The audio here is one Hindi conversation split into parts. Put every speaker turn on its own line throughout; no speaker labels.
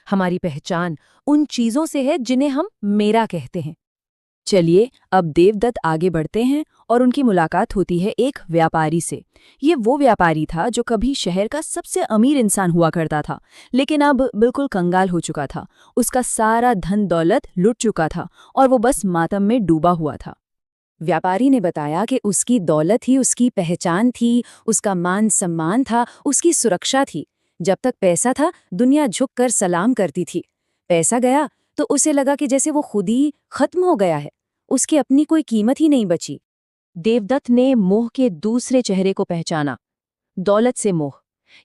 हमारी पहचान उन चीजों से है जिन्हें हम मेरा कहते हैं। चलिए अब देवदत्त आगे बढ़ते हैं और उनकी मुलाकात होती है एक व्यापारी से। ये वो व्यापारी था जो कभी शहर का सबसे अमीर इंसान हुआ करता था, लेकिन अब बिल्कुल कंगाल हो चुका था। उसका सारा धन दौलत लुट चुका था और वो बस मातम में डूबा हुआ था। व्यापारी ने बताया कि उसकी दौलत ही उसकी पहचान थी, उसका मान सम्मान था, उसकी सुरक्षा थी। जब तक पैसा था दुनिया झुककर सलाम करती थी। पैसा गया तो उसे लगा कि जैसे वो खुद ही खत्म हो गया है, उसकी अपनी कोई कीमत ही नहीं बची। देवदत्त ने मोह के दूसरे चेहरे को पहचाना, दौलत से मोह।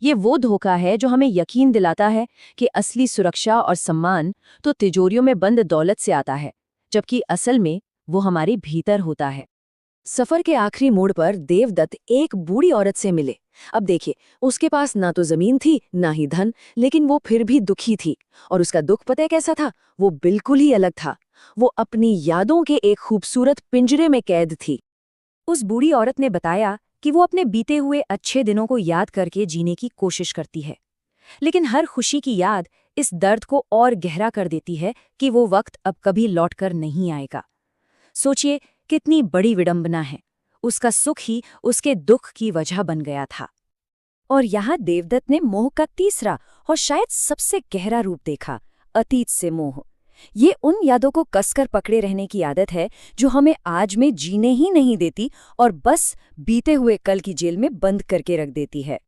ये वो धोखा है जो हमें यकीन दिलाता है कि असली सुरक्षा और सम्मान तो तिजोरियों में बंद दौलत से आता है, जबकि असल में वो हमारे भीतर होता है। सफर के आखिरी मोड़ पर देवदत्त एक बूढ़ी औरत से मिले। अब देखिए, उसके पास ना तो जमीन थी ना ही धन, लेकिन वो फिर भी दुखी थी। और उसका दुख पता है कैसा था? वो बिल्कुल ही अलग था। वो अपनी यादों के एक खूबसूरत पिंजरे में कैद थी। उस बूढ़ी औरत ने बताया कि वो अपने बीते हुए अच्छे दिनों को याद करके जीने की कोशिश करती है, लेकिन हर खुशी की याद इस दर्द को और गहरा कर देती है कि वो वक्त अब कभी लौटकर नहीं आएगा। सोचिए कितनी बड़ी विडंबना है। उसका सुख ही उसके दुख की वजह बन गया था। और यहाँ देवदत्त ने मोह का तीसरा और शायद सबसे गहरा रूप देखा, अतीत से मोह। ये उन यादों को कसकर पकड़े रहने की आदत है जो हमें आज में जीने ही नहीं देती और बस बीते हुए कल की जेल में बंद करके रख देती है।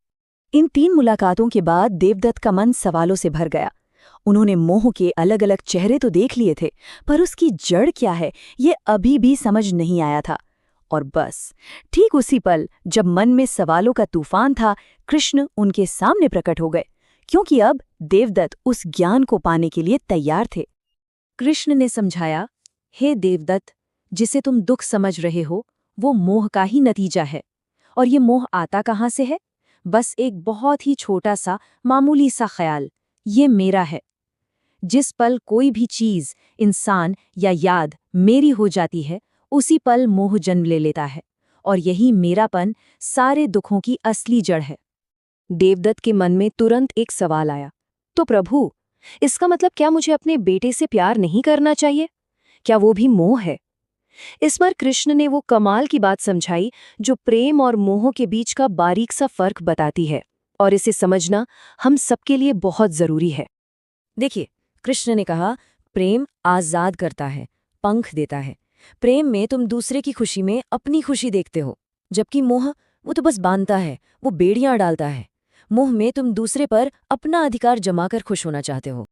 इन 3 मुलाकातों के बाद देवदत्त का मन सवालों से भर गया। उन्होंने मोह के अलग अलग चेहरे तो देख लिए थे, पर उसकी जड़ क्या है ये अभी भी समझ नहीं आया था। और बस ठीक उसी पल जब मन में सवालों का तूफान था, कृष्ण उनके सामने प्रकट हो गए, क्योंकि अब देवदत्त उस ज्ञान को पाने के लिए तैयार थे। कृष्ण ने समझाया, हे देवदत्त, जिसे तुम दुख समझ रहे हो वो मोह का ही नतीजा है। और ये मोह आता कहाँ से है? बस एक बहुत ही छोटा सा मामूली सा ख्याल, ये मेरा है। जिस पल कोई भी चीज, इंसान या याद मेरी हो जाती है, उसी पल मोह जन्म ले लेता है। और यही मेरापन सारे दुखों की असली जड़ है। देवदत्त के मन में तुरंत एक सवाल आया, तो प्रभु, इसका मतलब क्या मुझे अपने बेटे से प्यार नहीं करना चाहिए? क्या वो भी मोह है? इस बार कृष्ण ने वो कमाल की बात समझाई जो प्रेम और मोह के बीच का बारीक सा फर्क बताती है, और इसे समझना हम सबके लिए बहुत जरूरी है। देखिए, कृष्ण ने कहा, प्रेम आजाद करता है, पंख देता है। प्रेम में तुम दूसरे की खुशी में अपनी खुशी देखते हो, जबकि मोह वो तो बस बांधता है, वो बेड़ियां डालता है। मोह में तुम दूसरे पर अपना अधिकार जमाकर खुश होना चाहते हो।